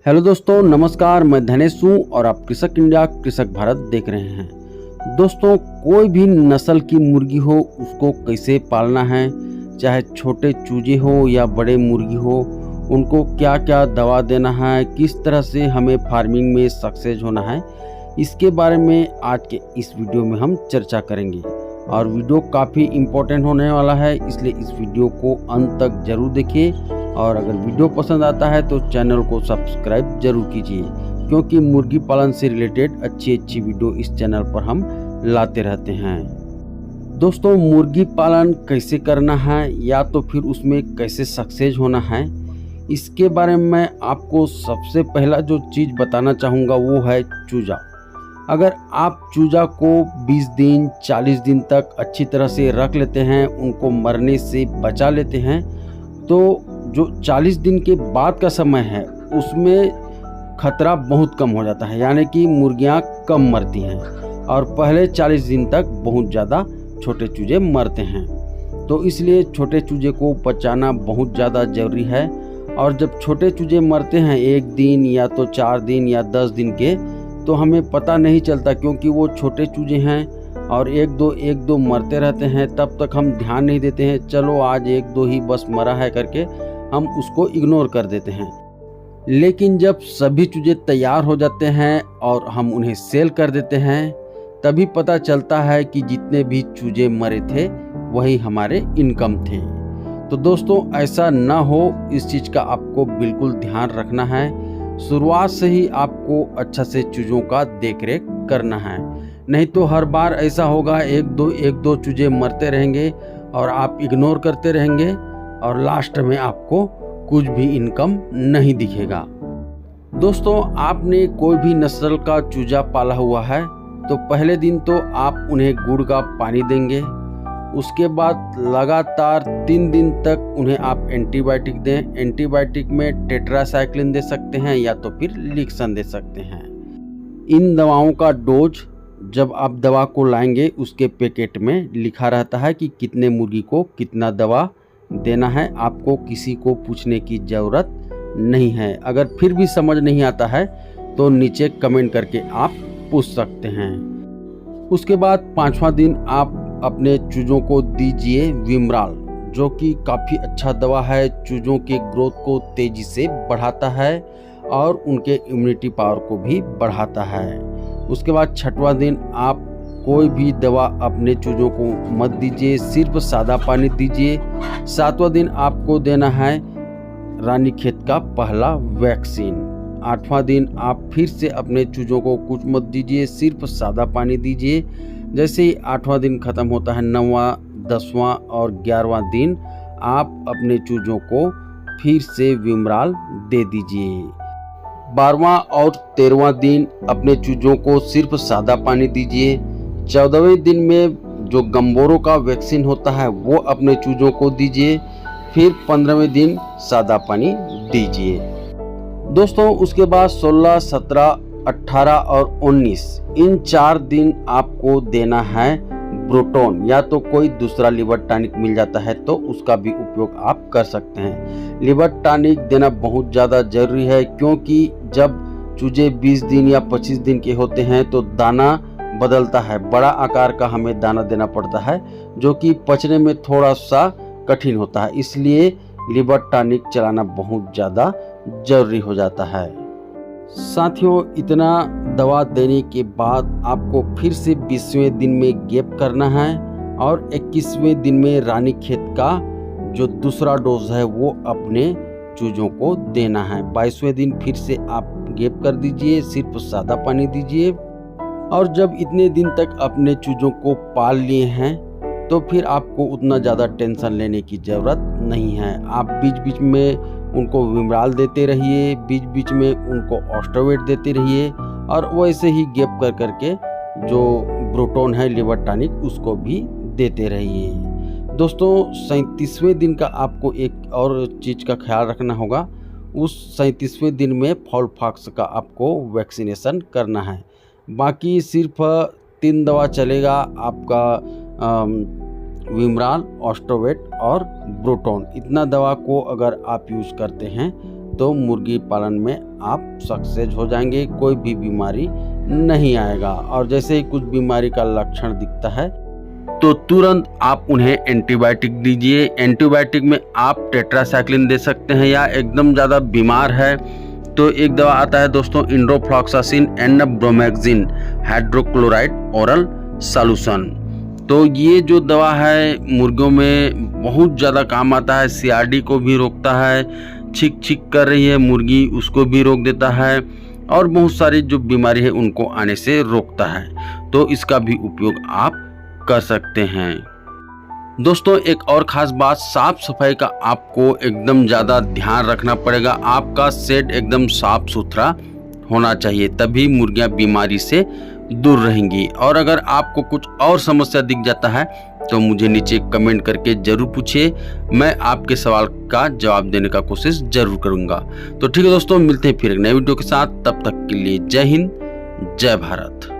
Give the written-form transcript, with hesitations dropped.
Hello दोस्तों, नमस्कार। मैं धनेश हूँ और आप कृषक इंडिया कृषक भारत देख रहे हैं। दोस्तों, कोई भी नस्ल की मुर्गी हो उसको कैसे पालना है, चाहे छोटे चूजे हो या बड़े मुर्गी हो, उनको क्या क्या दवा देना है, किस तरह से हमें फार्मिंग में सक्सेस होना है, इसके बारे में आज के इस वीडियो में हम चर्चा करेंगे। और वीडियो काफ़ी इम्पोर्टेंट होने वाला है, इसलिए इस वीडियो को अंत तक ज़रूर देखिए। और अगर वीडियो पसंद आता है तो चैनल को सब्सक्राइब जरूर कीजिए, क्योंकि मुर्गी पालन से रिलेटेड अच्छी वीडियो इस चैनल पर हम लाते रहते हैं। दोस्तों, मुर्गी पालन कैसे करना है या तो फिर उसमें कैसे सक्सेस होना है, इसके बारे में मैं आपको सबसे पहला जो चीज़ बताना चाहूँगा वो है चूजा। अगर आप चूजा को 20 दिन 40 दिन तक अच्छी तरह से रख लेते हैं, उनको मरने से बचा लेते हैं, तो जो 40 दिन के बाद का समय है उसमें खतरा बहुत कम हो जाता है, यानी कि मुर्गियां कम मरती हैं। और पहले 40 दिन तक बहुत ज़्यादा छोटे चूजे मरते हैं, तो इसलिए छोटे चूजे को बचाना बहुत ज़्यादा ज़रूरी है। और जब छोटे चूजे मरते हैं 1 दिन या तो 4 दिन या 10 दिन के, तो हमें पता नहीं चलता, क्योंकि वो छोटे चूजे हैं और एक दो मरते रहते हैं। तब तक हम ध्यान नहीं देते हैं, चलो आज 1-2 ही बस मरा है करके हम उसको इग्नोर कर देते हैं। लेकिन जब सभी चूजे तैयार हो जाते हैं और हम उन्हें सेल कर देते हैं, तभी पता चलता है कि जितने भी चूजे मरे थे वही हमारे इनकम थे। तो दोस्तों, ऐसा ना हो, इस चीज़ का आपको बिल्कुल ध्यान रखना है। शुरुआत से ही आपको अच्छा से चूजों का देखरेख करना है, नहीं तो हर बार ऐसा होगा एक दो चूजे मरते रहेंगे और आप इग्नोर करते रहेंगे और लास्ट में आपको कुछ भी इनकम नहीं दिखेगा। दोस्तों, आपने कोई भी नस्ल का चूजा पाला हुआ है तो पहले दिन तो आप उन्हें गुड़ का पानी देंगे। उसके बाद लगातार 3 दिन तक उन्हें आप एंटीबायोटिक दें। एंटीबायोटिक में टेट्रासाइक्लिन दे सकते हैं या तो फिर लिक्सन दे सकते हैं। इन दवाओं का डोज जब आप दवा को लाएंगे उसके पैकेट में लिखा रहता है कि कितने मुर्गी को कितना दवा देना है। आपको किसी को पूछने की ज़रूरत नहीं है। अगर फिर भी समझ नहीं आता है तो नीचे कमेंट करके आप पूछ सकते हैं। उसके बाद 5वां दिन आप अपने चूजों को दीजिए विमराल, जो कि काफ़ी अच्छा दवा है। चूजों के ग्रोथ को तेज़ी से बढ़ाता है और उनके इम्यूनिटी पावर को भी बढ़ाता है। उसके बाद 6वां दिन आप कोई भी दवा अपने चूजों को मत दीजिए, सिर्फ सादा पानी दीजिए। 7वां दिन आपको देना है रानीखेत का पहला वैक्सीन। 8वां दिन आप फिर से अपने चूजों को कुछ मत दीजिए, सिर्फ सादा पानी दीजिए। जैसे ही 8वां दिन ख़त्म होता है, 9वां 10वां और 11वां दिन आप अपने चूजों को फिर से विमराल दे दीजिए। 12वां और 13वां दिन अपने चूजों को सिर्फ सादा पानी दीजिए। 14वें दिन में जो गंबोरों का वैक्सीन होता है वो अपने चूजों को दीजिए। फिर 15वें दिन सादा पानी दीजिए। दोस्तों, उसके बाद 16, 17, 18 और 19 इन 4 दिन आपको देना है ब्रोटोन, या तो कोई दूसरा लिवर टॉनिक मिल जाता है तो उसका भी उपयोग आप कर सकते हैं। लिवर टॉनिक देना बहुत ज़्यादा ज़रूरी है, क्योंकि जब चूजे 20 दिन या 25 दिन के होते हैं तो दाना बदलता है, बड़ा आकार का हमें दाना देना पड़ता है, जो कि पचने में थोड़ा सा कठिन होता है। इसलिए लिवर टॉनिक चलाना बहुत ज़्यादा ज़रूरी हो जाता है। साथियों, इतना दवा देने के बाद आपको फिर से 20वें दिन में गैप करना है और 21वें दिन में रानीखेत का जो दूसरा डोज है वो अपने चूजों को देना है। 22वें दिन फिर से आप गैप कर दीजिए, सिर्फ सादा पानी दीजिए। और जब इतने दिन तक अपने चूजों को पाल लिए हैं तो फिर आपको उतना ज़्यादा टेंशन लेने की ज़रूरत नहीं है। आप बीच बीच में उनको विमराल देते रहिए, बीच बीच में उनको ऑस्टोवेट देते रहिए और वैसे ही गैप कर करके जो ब्रोटोन है लिवर टॉनिक उसको भी देते रहिए। दोस्तों, 37वें दिन का आपको एक और चीज़ का ख्याल रखना होगा। उस 37वें दिन में फॉल पॉक्स का आपको वैक्सीनेशन करना है। बाकी सिर्फ 3 दवा चलेगा आपका, विमराल, ऑस्टोवेट और ब्रोटोन। इतना दवा को अगर आप यूज़ करते हैं तो मुर्गी पालन में आप सक्सेस हो जाएंगे, कोई भी बीमारी नहीं आएगा। और जैसे ही कुछ बीमारी का लक्षण दिखता है तो तुरंत आप उन्हें एंटीबायोटिक दीजिए। एंटीबायोटिक में आप टेट्रासाइक्लिन दे सकते हैं, या एकदम ज़्यादा बीमार है तो एक दवा आता है दोस्तों इंड्रोफ्लॉक्सासिन एंड ब्रोमैक्सिन हाइड्रोक्लोराइड ओरल सॉल्यूशन। तो ये जो दवा है मुर्गियों में बहुत ज़्यादा काम आता है। सीआरडी को भी रोकता है, छिक छिक कर रही है मुर्गी उसको भी रोक देता है, और बहुत सारी जो बीमारी है उनको आने से रोकता है। तो इसका भी उपयोग आप कर सकते हैं। दोस्तों एक और ख़ास बात, साफ सफाई का आपको एकदम ज़्यादा ध्यान रखना पड़ेगा। आपका शेड एकदम साफ सुथरा होना चाहिए, तभी मुर्गियां बीमारी से दूर रहेंगी। और अगर आपको कुछ और समस्या दिख जाता है तो मुझे नीचे कमेंट करके ज़रूर पूछिए, मैं आपके सवाल का जवाब देने का कोशिश ज़रूर करूँगा। तो ठीक है दोस्तों, मिलते हैं फिर एक नए वीडियो के साथ। तब तक के लिए जय हिंद, जय भारत।